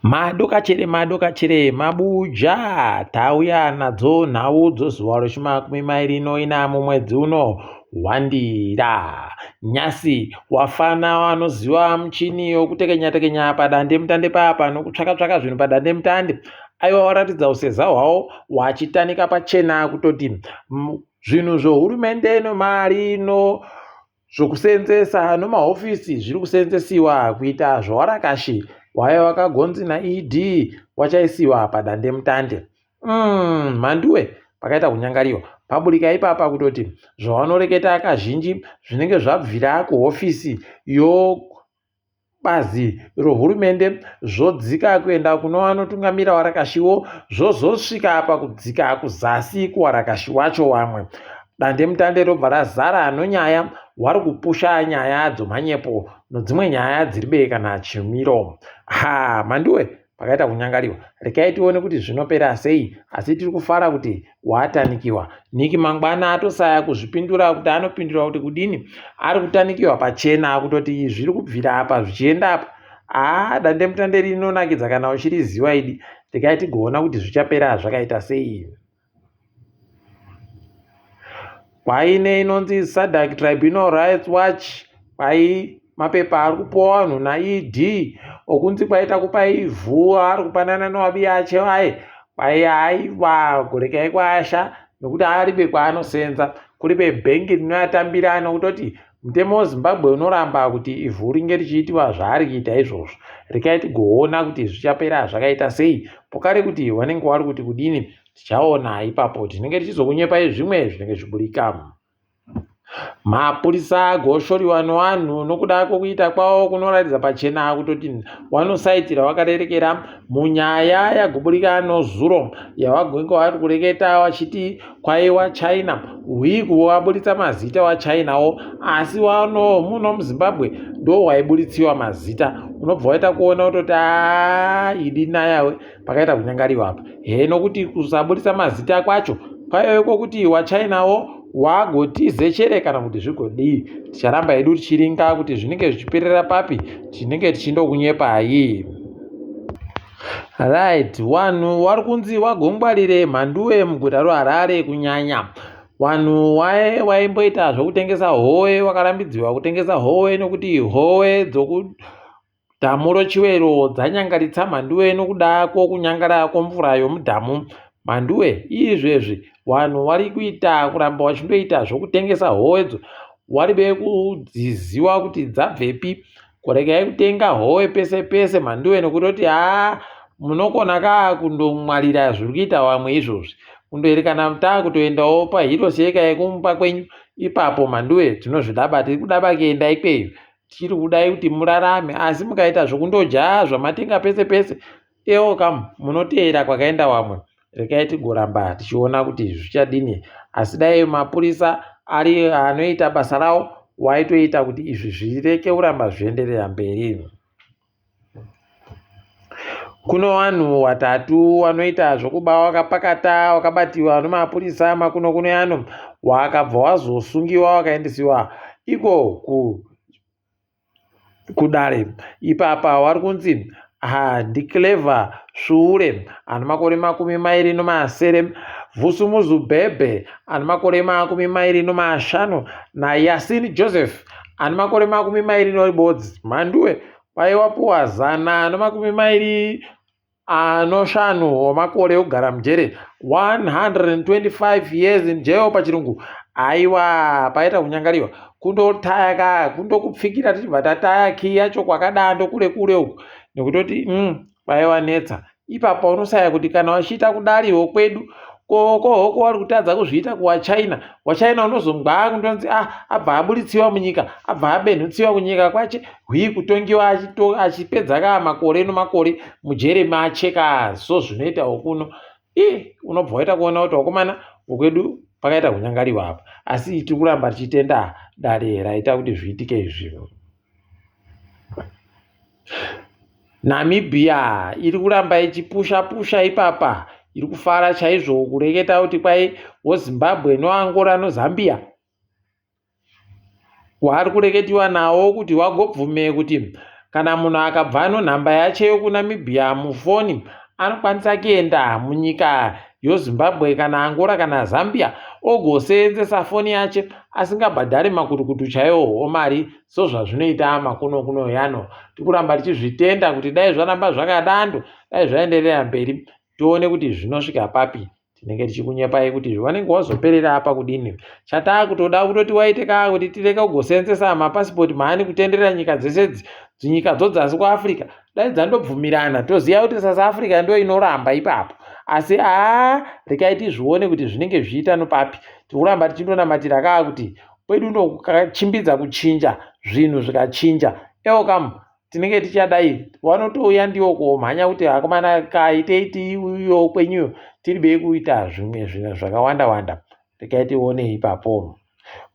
Madokachere mabuja tauya nadzo nhau dzozuva re24 mumwedzi uno wandira. Nyasi wafana wanoziva muchini wekutekenya padande mutande papa nokutsvaka zvinhu padande mutande. Aiwa waratidza useza hwawo wachitanika pachena kutoti zvinhu zvohurumende nemari zvokusenzesa nomahofisi zviri kusenzesiwa kuita zvawarakashi waya wakagonzi naED wachaisiwa padande mutande. Mhanduwe pakaita kunyangariwa paburika ipapa kutoti zvawanoreketa kazhinji zvinenge zvabvira kuhofisi yobazi rohurumende zvodzika kuenda kuno wanotungamira warakashiwo zvozosvika pakudzika kuzasi kuwarakashi wacho wamwe. Dande mutande robva razara nonyaya wari kupusha nyaya dzomhanyepo nedzimwe nyaya dziri berekana chimiro. Mhanduwe pakaita kunyangariwa rekai tione kuti zvinopera sei, asi tiri kufara kuti watanikiwa. Niki mangwana atosaya kuzvipindura kuti anopindura kuti kudini, ari kutanikiwa pachena kutoti zviri kubvira apa zvichienda apa. Dande mutande rinonakidza kana uchiriziva idi, rekai tigoona kuti zvichapera zvakaita sei. Paine inonzi SADC Tribunal Rights Watch, pai mapepa ari kupuwa vanhu naED okunzi kwaita kupai ivhu ari kupanana nowabiya ache waye pai aiwa gorekai kwaasha nokuti aribe kwaanosenza kuribe bhengi rinoyatambira nokutoti mutemo weZimbabwe unoramba kuti ivhu ringe richiitiwa zvaari kuita izvozvo. Rekai tigoona kuti zvichapera zvakaita sei, pokare kuti wanenge wari kuti kudini tichaona ipapo tinenge tichizokunyepai zvimwe zvinenge zviburika. Mapurisa agoshoriwa nevanhu nokuda kwokuita kwavo kunoratidza pachena kutoti wanosaitira wakarerekera munyaya yagoburika nozuro yavagenge vari kureketa vachiti kwaiwa China hwiku waburitsa mazita waChinawo, asi muno muZimbabwe ndo waibuриtsiwa mazita. Unobva waita kuona kutoti idina yawe pakaita kunyangariwa apa. Nokuti kusaburitsa mazita kwacho kwaiva kwokuti waChinawo wagotize chere kana kuti zvigodii. Ticharamba hedu tichiringa kuti zvinenge zvichiperera papi, tinenge tichindokunyepai. Vanhu vari kunzi vagongwarire mhanduwe muguta reHarare kunyanya. Vanhu waimboita zvokutengesa howe wakarambidzwa kutengesa howe nokuti howe dzokudhamu roChiwero dzanyangaritsa mhanduwe nokuda kwokunyangara kwomvura yomudhamu. Mhanduwe izvezvi vanhu vari kuita kuramba vachindoita zvokutengesa howedzo waribe kudziziva kuti dzabvepi. Kuregai kutenga howe pese pese mhanduwe nokutoti munokona kundomwarira zviri kuita vamwe izvozvi, kundoerekana mutaa kutoendawo pahiro sheka yekumba kwenyu ipapo. Mhanduwe tinozvidaba, tiri kudaba kuenda ikweyo, tiri kudai kuti murarame, asi mukaita zvokundoja zvamatenga pese pese munoteera kwakaenda vamwe. Rekai tigoramba tichiona kuti zvichadini, asi dai mapurisa ari anoita basa rawo waitoita kuti izvi zvireke kuramba zvienderera mberi. Kuno vanhu vatatu vanoita zvokuba wakapakata wakabatiwa nemapurisa makuno yano, wakabva wazosungiwa wakaendesiwa iko kudare. Ipapa vari kunzi Ndiclever Shure ana makore 27, Vusumuzu Bhebhe ana makore 25 naYasin Joseph ana makore 29. Mhanduwe vaiwapuwa 125 wamakore ogara mujere, 125 years in jail pachirungu. Aiwa paita kunyangariwa kundotaya kundokupfikira tichibva tataya ki yacho kwakadando kure uku nekutoti paiwanetsa. Ipapa unosaya kuti kana wachiita kudariwo kwedu kohoko wari kutadza kuzviita kuwaChina, waChina unozongwa kundonzi abva aburitsiwa munyika, abva abenhutsiwa kunyika kwache, kutongiwa achipedza makore nemakore mujere macheka. So zvinoita okuno unobva waita kuona kuti wakomana wokwedu pakaita kunyangariwa apa, asi tiri kuramba tichitenda dare raita kuti zviitike izvi. Namibia iri kuramba ichipusha ipapa, iri kufara chaizvo kureketa kuti kwai woZimbabwe noAngola noZambia wari kureketiwa nawo kuti wagobvume kuti Kana munhu akabva nhamba yacho yokuNamibia mufoni, anokwanisa kuenda munyika yoZimbabwe kana Angola kana Zambia ogoseenzesa foni yache asingabhadhari makutukutu chaiwo omari sezvazvinoita makuno yano. Tikuramba tichizvitenda kuti dai zvaramba zvakadando, dai zvaenderera mberi, tione kuti zvinosvika papi. Tinenge tichikunyepai kuti vanenge vazoperera apa kudini. Chatakutoda kutoti waite kuti tireke kugoseenzesa mapasipoti maani kutenderera nyika dzese nyika dzasi kuAfrica, dai dzandobvumirana toziva kuti South Africa ndio inoramba ipapo. Asi rekai tizvione kuti zvinenge zvichiita nopapi. Tikuramba tichinonamatira kuti kwedu ndokachimbidza kuchinja zvinhu zvikachinja. Kam tinenge tichadai vanotouya ndiwo komhanya kuti akomana kaitei tiuyo kwenyuyo tiribei kuita zvimwe zvinhu zvakawanda. Rekai tione ipapo.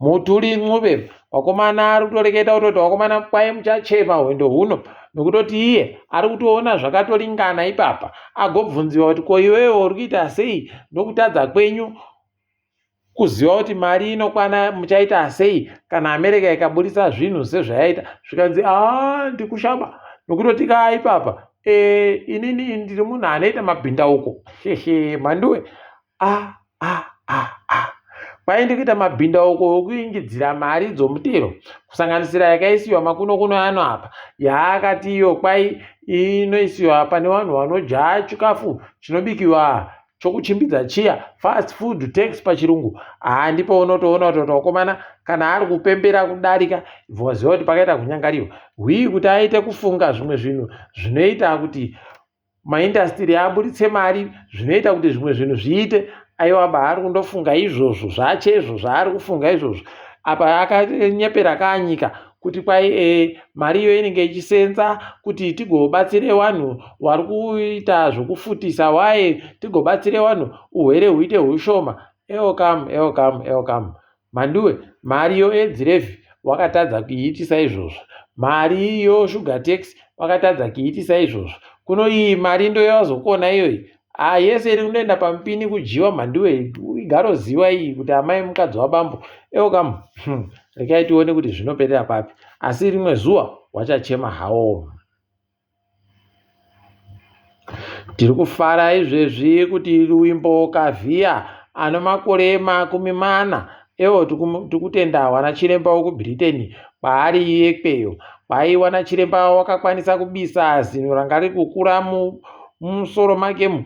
Muturi Ncube wakomana ari kutoreketa kutoti wakomana kwai muchachema hwendo huno nokutoti iye ari kutoona zvakatoringana ipapa. Agobvunziwa kuti ko iwewe uri kuita sei nokutadza kwenyu kuziva kuti mari inokwana muchaita sei kana America ikaburisa zvinhu sezvayaita. Zvikanzi ndikushama nokutoti ipapa inini ndiri munhu anoita mabhindauko. Mhanduwe kwai ndikuita mabhindauko okuingidzira mari dzomutero kusanganisira yakaisiwa makuno ano apa yaakati iyo kwai inoisiwa pane vanhu vanodya chikafu chinobikiwa chokuchimbidza chiya fast food tax pachirungu. Ndipo unotoona kuti wakomana kana ari kupembera kudarika voziva kuti pakaita kunyangariwa kuti aite kufunga zvimwe zvinhu zvinoita kuti maindastiri aburitse mari, zvinoita kuti zvimwe zvinhu zviite. Aiwa ari kundofunga izvozvo zvachezvo zvaari kufunga izvozvo. Apa akanyepera kanyika kuti kwai mari iyo inenge ichisenza kuti tigobatsire vanhu vari kuita zvokufutisa waye, tigobatsire vanhu urwere huite hushoma. Kam mhanduwe, mari yo edzirevhi wakatadza kuiitisa izvozvo. Mari yo sugar tax wakatadza kuiitisa izvozvo. Kuno iyi mari ndo yawazokona iyoyi. Yese iri kunoenda pamupini kujiwa mhanduwe. Igaroziva iyi kuti amai mukadzi wabambo. Kam rekai tione kuti zvinoperera papi. Asi rimwe zuva wachachema hawo. Tiri kufara izvezvi kuti Ruimbo Kavhiya ano makore 40 tikutenda wana chiremba wekuBritain kwaari ikweyo. Wana chiremba wakakwanisa kubisa zino ranga riri kukura mumusoro makemo.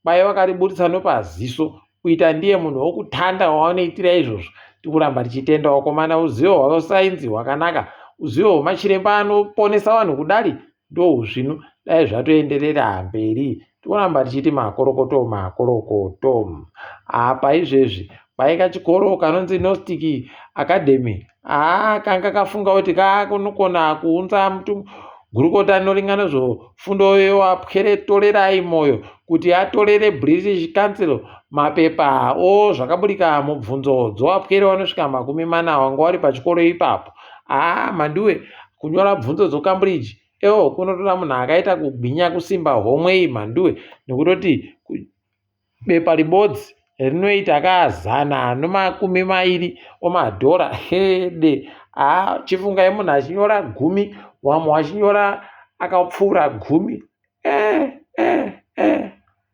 Kwai wakariburitsa nopaziso kuita ndiye munhu wokutanda waanoitira izvozvo. Tikuramba tichitenda wakomana uzivo hwasainzi hwakanaka, uzivo hwemachiremba anoponesa vanhu kudari ndo zvino dai zvatoenderera mberi. Tikuramba tichiti makorokoto. Apa izvezvi kwaika chikoro kanonzi Gnostic Academy kanga kafunga kuti kakunokona kuunza gurukota rinoringana zvofundo wapwere moyo kuti atorere British Council mapepa zvakaburika mubvunzo dzowapwere vanosvika 40 wanga wari pachikoro ipapo. Mhanduwe, kunyora bvunzo dzoCambridge kunotoda munhu akaita kugwinya kusimba homwe iyi mhanduwe, nekutoti bepa ribodzi rinoita $120 $10. Chifungai munhu achinyora 10 wamwe wachinyora akapfuura 10.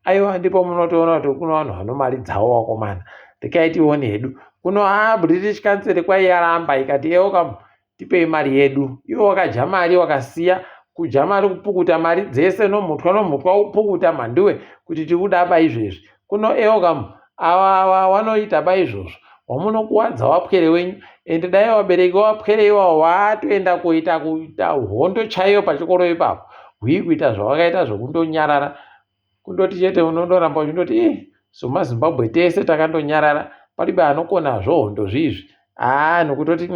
Aiwa ndipo munotoona kuti kuno vanhu vano mari dzawo wakomana. Rekai tione hedu kuno British Council kwai yaramba ikati kam tipei mari yedu. Iwo wakaja mari wakasiya kuja mari kupukuta mari dzese nomhutwa kupukuta mhanduwe kuti tikuda izvezvi. Kuno kam ava wanoita izvozvo wamunokuwadza wapwere wenyu. Ende dai wabereki wapwere iwawo watoenda kuita hondo chaiyo pachikoro ipapo. Kuita zvawakaita zvokundonyarara. Kundoti chete unondoramba uchindoti somaZimbabwe tese takandonyarara. Palibe anokona zvohondo zvizvi. Nokutoti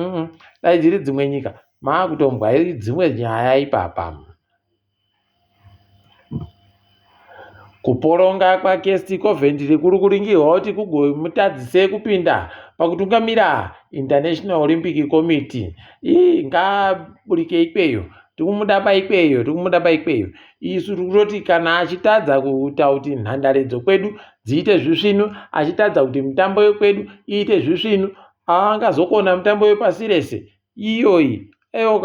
dai dziri dzimwe nyika maakutombwa dzimwe nyaya ipapa. Kuporonga kwaKesti Coventry kuri kuringirwa kuti kugomutadzise kupinda pakutungamira International Olympic Committee. Ngaburike ikweyo. Tikumuda ikweyo. Isu tikutoti kana achitadza kuita kuti nhandare dzokwedu dziite zvisvinu, achitadza kuti mitambo yokwedu iite zvisvinu, angazokona mitambo yepasi rese iyoyi. eyo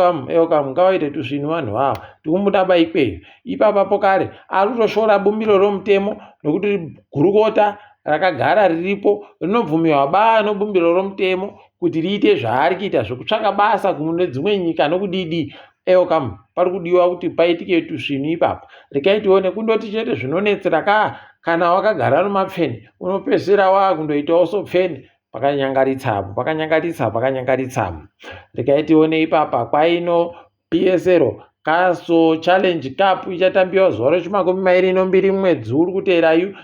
kam ngavaite tusvini vanhu vavo tikumudaba ikweyo. Ipapapo kare ari kutoshora bumbiro romutemo nokuti gurukota rakagara riripo rinobvumirwa baa nobumbiro romutemo kuti riite zvaari kuita zvekutsvaka basa kune dzimwe nyika nokudidi. Kam pari kudiwa kuti paitike tusvini ipapo. Rekai tione kundoti chete zvinonetsera kana wakagara nomapfeni unopedzisira wakundoitawo sopfeni. Pakanyangaritsa. Rekai tione ipapa kwaino PSL Kaso Challenge Cup ichatambiwa zuva re22 mwedzi uri kuteerayu.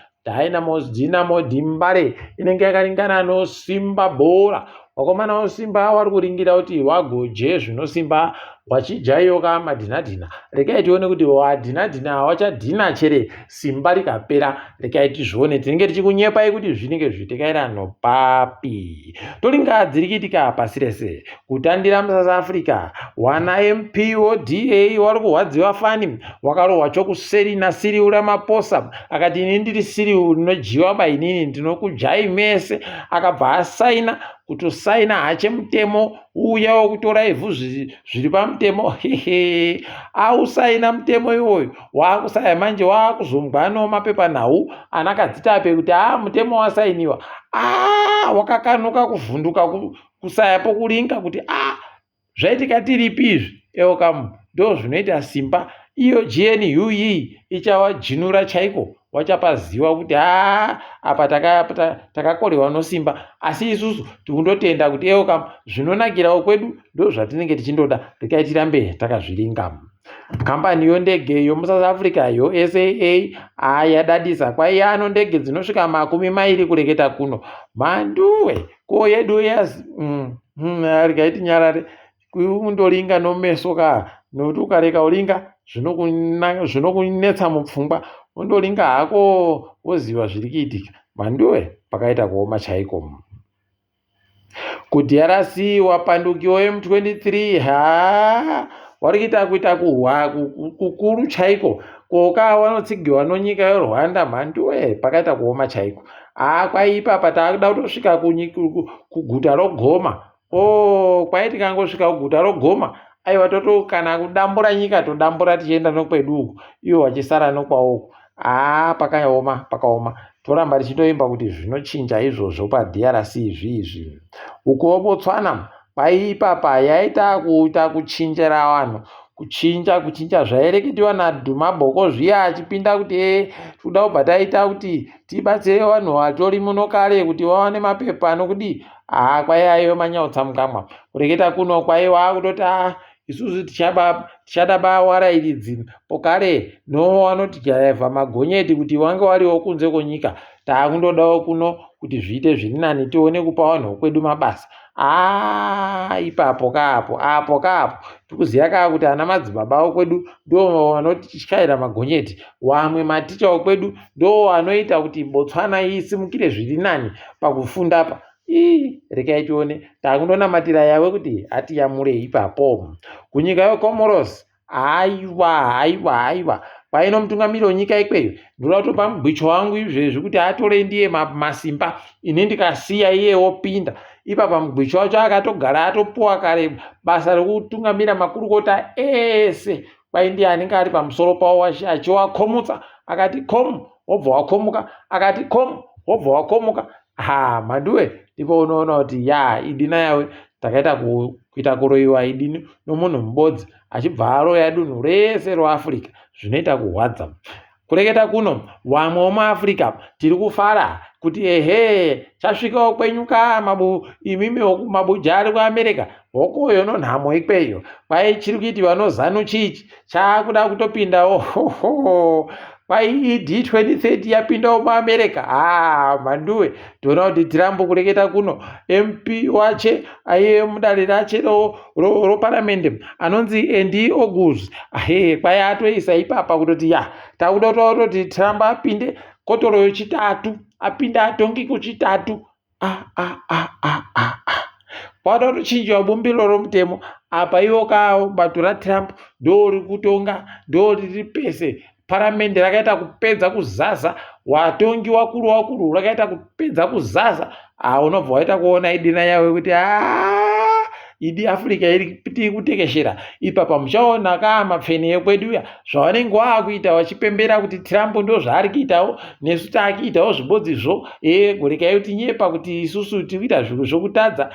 Dinamo Dimbare inenge yakaringana noSimba Bhora. Wakomana weSimba vari kuringira kuti wagoje zvinosimba wachijaiyoka madhinadhina. Rekai tione kuti wadhinadhina wachadhina chere simba rikapera. Rekai tizvione, tinenge tichikunyepai kuti zvinenge zvitekairano papi. Toringa dzirikitika pasi rese kutandira muSouth Africa. Wana MP woDA vari kuhwadziwa fani wakarohwa chokuseri naSiriu Ramaphosa akati ini ndiri Siriu rinojiwa bainini ndinokujai mese. Akabva asaina kutosaina hachemutemo uya wokutora ivhu zviri pamutemo. Ausaina mutemo iwoyo waakusaya manje waakuzongwa mapepanhau anakadzitape kuti mutemo wasainiwa. Wakakanuka kuvhunduka kusaya pokuringa kuti zvaitika tiripi izvi. Kam ndo zvinoita Simba iyo GNU ichawajinura chaiko. Wachapaziva kuti apa takakorewa noSimba, asi isusu tikundotenda kuti kam zvinonakirawo kwedu ndo zvatinenge tichindoda. Rekai tirambe takazviringa. Kambani yondege yomuSouth Africa SAA yadadisa kwaiyano ndege dzinosvika 20 kureketa kuno. Manduwe ko yedu rekai nyarare kundoringa nomeso nokuti ukareka uringa zvinokunetsa mupfungwa. Undoringa hako woziva zviri kuitika. Manduwe pakaita kuoma chaiko. kuDRC wapandukiwa M23 vari kuita kuhwa kukuru chaiko. Koka vanotsigirwa nonyika yeRwanda. Mhanduwe pakaita kuoma chaiko. Kwaipapa takuda kutosvika kuguta roGoma. Kwai tikangosvika kuguta roGoma aiwa kana kudambura nyika todambura tichienda nokwedu uku iwo wachisara nokwawo. Pakaoma. Toramba tichitoimba kuti zvinochinja izvozvo paDRC izvi. Uko Botswana kwaipapa yaita kuita kuchinjira vanhu. Kuchinja zvaireketiwa naDuma Boko zviya achipinda kuti toda kubva taita kuti tibatsire vanhu vatori muno kare kuti vawane mapepa nokudi kwaiyayo manyautsa mukamwa. Kureketa kuno kwaiwa kutoti isusu tichada bawarairidzini pokare vanoti jaivha magonyeti kuti wange wariwo kunze konyika. Takundodawo kuno kuti zviite zviri nani tione kupa vanhu kwedu mabasa. Ipapo kapo tikuziva kuti ana madzibaba kwedu ndo vanotityaira magonyeti. Wamwe maticha wokwedu ndo wanoita kuti Botswana isimukire zviri nani pakufunda pa. Rekai tione takundonamatira yawe kuti atiyamure ipapo. Kunyika yeComoros aiwa paino mutungamiri wenyika ikweyo ndoda kutopa mugwicho wangu izvezvi kuti atore ndiye Masimba ini ndikasiya iye wopinda. Ipapa mugwicho wacho akatogara atopuwa kare basa rekutungamira makurukota ese. Kwai ndiye anenge ari pamusoro pawo achiwakomutsa. Akati komu wobva wakomuka, akati komu wobva wakomuka. Manduwe ndipo unoona kuti idina yawe takaita kuita kuroiwa idini nomunhu mubodzi achibva aroya dunhu rese roAfrica. Zvinoita kuhwadza. Kureketa kuno wamwe womuAfrica tiri kufara kuti chasvikawo kwenyuka imimi mabuja ari kuAmerica hokoyo nonhamo ikweyo. Kwai chiri kuitiwa noZanu chichi chaakuda kutopindawo. Kwai D2030 yapindawo muAmerica. Manduwe toona kuti tirambo kureketa kuno MP wache aiye mudare rache roparamende anonzi Andy Oguz. Kwai atoisa ipapa kutoti takuda kutoti Trump apinde kotoro yechitatu apinde atongi kuchitatu. Kwada kutochinjiwa bumbiro romutemo apa iwo kawo bato raTrump ndo riri kutonga ndo riri pese. Paramende rakaita kupedza kuzaza. Watongi wakuru rakaita kupedza kuzaza. Unobva waita kuona idina yawe kuti idi Africa iri kutekeshera ipapa muchaona mapfene ekweduya zvavanenge vakuita vachipembera kuti Trump ndo zvaari kuitawo nesu taakuitawo zvibodzizvo gorekai kuti nyepa kuti isusu tikuita zvinhu zvokutadza.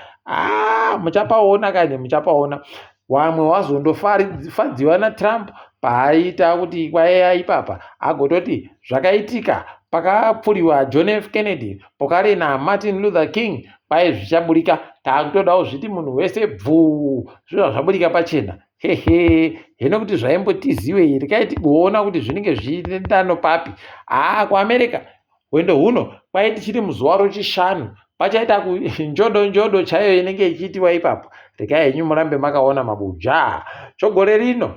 Muchapaona kani muchapaona. Wamwe wazondofadziwa naTrump paaita kuti kwaiya ipapa agototi zvakaitika pakapfuriwa John F Kennedy pokare naMartin Luther King kwai zvichaburika, taakutodawo zviti munhu wese bvuu zviva zvaburika pachena. Hino kuti zvaimbotiziwei rekai tigoona kuti zvinenge zviendano papi. KuAmerica wendo huno kwai tichiri muzuva rochishanu pachaita njodo chaiyo inenge ichiitiwa ipapo. Rekai henyu murambe makaona mabuja. Chogore rino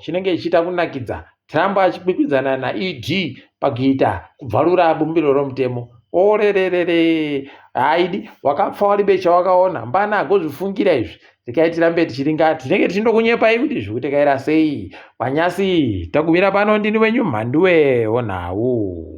chinenge chichiita kunakidza Trump achikwikwidzana naED pakuita kubvarura bumbiro romutemo. Orererere haidi wakapfa wari becha wakaona mbana agozvifungira izvi. Rekai tirambe tichiringati tinenge tichindokunyepai kuti zvikutekaira sei. Panyasi takumira pano ndini wenyu Mhanduwe Onhau.